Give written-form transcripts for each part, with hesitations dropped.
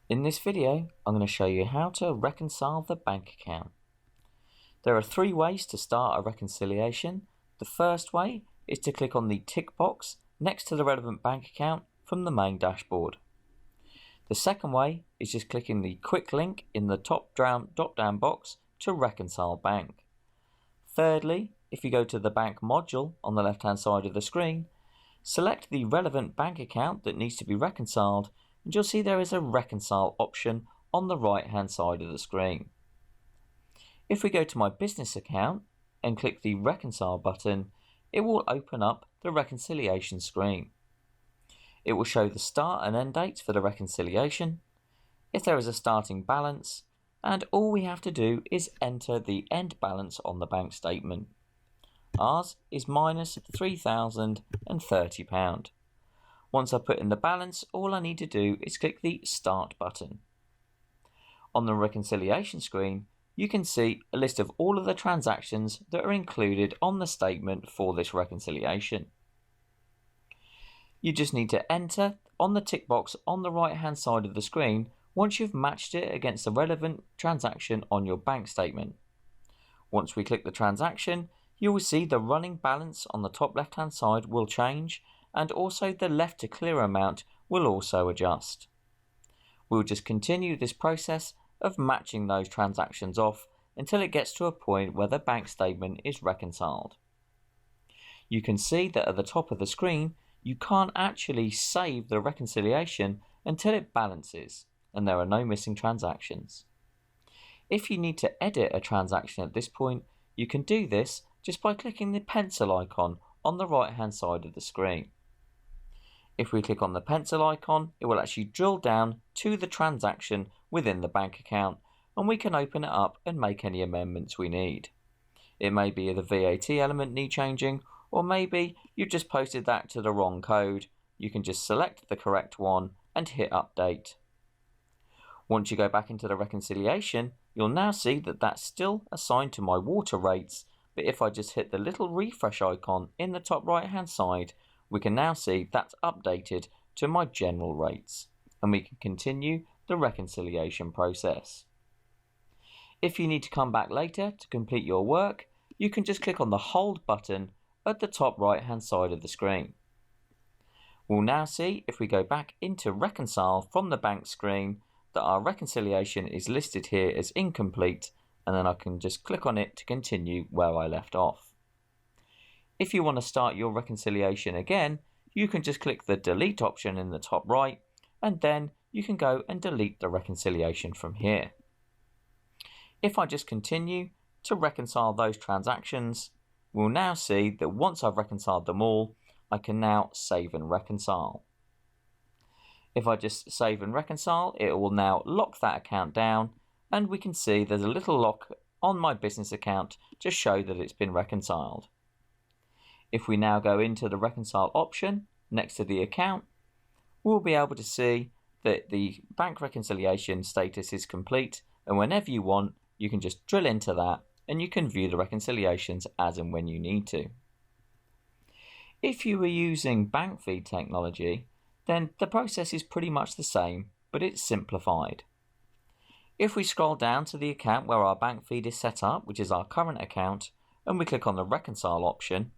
In this video, I'm going to show you how to reconcile the bank account. There are three ways to start a reconciliation. The first way is to click on the tick box next to the relevant bank account from the main dashboard. The second way is just clicking the quick link in the top drop-down box to reconcile bank. Thirdly, if you go to the bank module on the left-hand side of the screen, select the relevant bank account that needs to be reconciled, and you'll see there is a reconcile option on the right-hand side of the screen. If we go to my business account and click the reconcile button, it will open up the reconciliation screen. It will show the start and end dates for the reconciliation, if there is a starting balance, and all we have to do is enter the end balance on the bank statement. Ours is minus £3,030. Once I put in the balance, all I need to do is click the Start button. On the reconciliation screen, you can see a list of all of the transactions that are included on the statement for this reconciliation. You just need to enter on the tick box on the right hand side of the screen once you've matched it against the relevant transaction on your bank statement. Once we click the transaction, you will see the running balance on the top left hand side will change, and also the left to clear amount will also adjust. We'll just continue this process of matching those transactions off until it gets to a point where the bank statement is reconciled. You can see that at the top of the screen you can't actually save the reconciliation until it balances and there are no missing transactions. If you need to edit a transaction at this point, you can do this just by clicking the pencil icon on the right hand side of the screen. If we click on the pencil icon, it will actually drill down to the transaction within the bank account, and we can open it up and make any amendments we need. It may be the VAT element need changing, or maybe you've just posted that to the wrong code. You can just select the correct one and hit update. Once you go back into the reconciliation, you'll now see that that's still assigned to my water rates, but if I just hit the little refresh icon in the top right hand side, we can now see that's updated to my general rates, and we can continue the reconciliation process. If you need to come back later to complete your work, you can just click on the hold button at the top right hand side of the screen. We'll now see, if we go back into reconcile from the bank screen, that our reconciliation is listed here as incomplete, and then I can just click on it to continue where I left off. If you want to start your reconciliation again, you can just click the delete option in the top right, and then you can go and delete the reconciliation from here. If I just continue to reconcile those transactions, we'll now see that once I've reconciled them all, I can now save and reconcile. If I just save and reconcile, it will now lock that account down, and we can see there's a little lock on my business account to show that it's been reconciled. If we now go into the reconcile option next to the account, we'll be able to see that the bank reconciliation status is complete, and whenever you want, you can just drill into that and you can view the reconciliations as and when you need to. If you were using bank feed technology, then the process is pretty much the same, but it's simplified. If we scroll down to the account where our bank feed is set up, which is our current account, and we click on the reconcile option,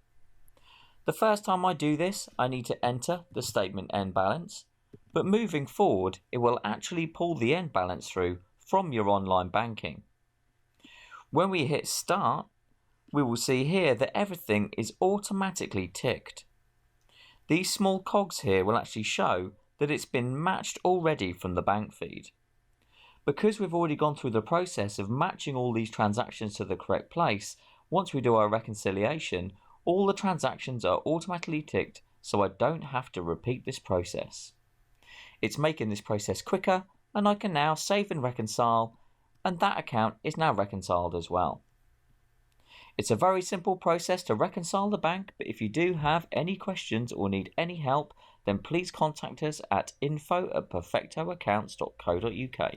the first time I do this, I need to enter the statement end balance, but moving forward, it will actually pull the end balance through from your online banking. When we hit start, we will see here that everything is automatically ticked. These small cogs here will actually show that it's been matched already from the bank feed. Because we've already gone through the process of matching all these transactions to the correct place, once we do our reconciliation, all the transactions are automatically ticked, so I don't have to repeat this process. It's making this process quicker, and I can now save and reconcile, and that account is now reconciled as well. It's a very simple process to reconcile the bank, but if you do have any questions or need any help, then please contact us at info@perfectoaccounts.co.uk.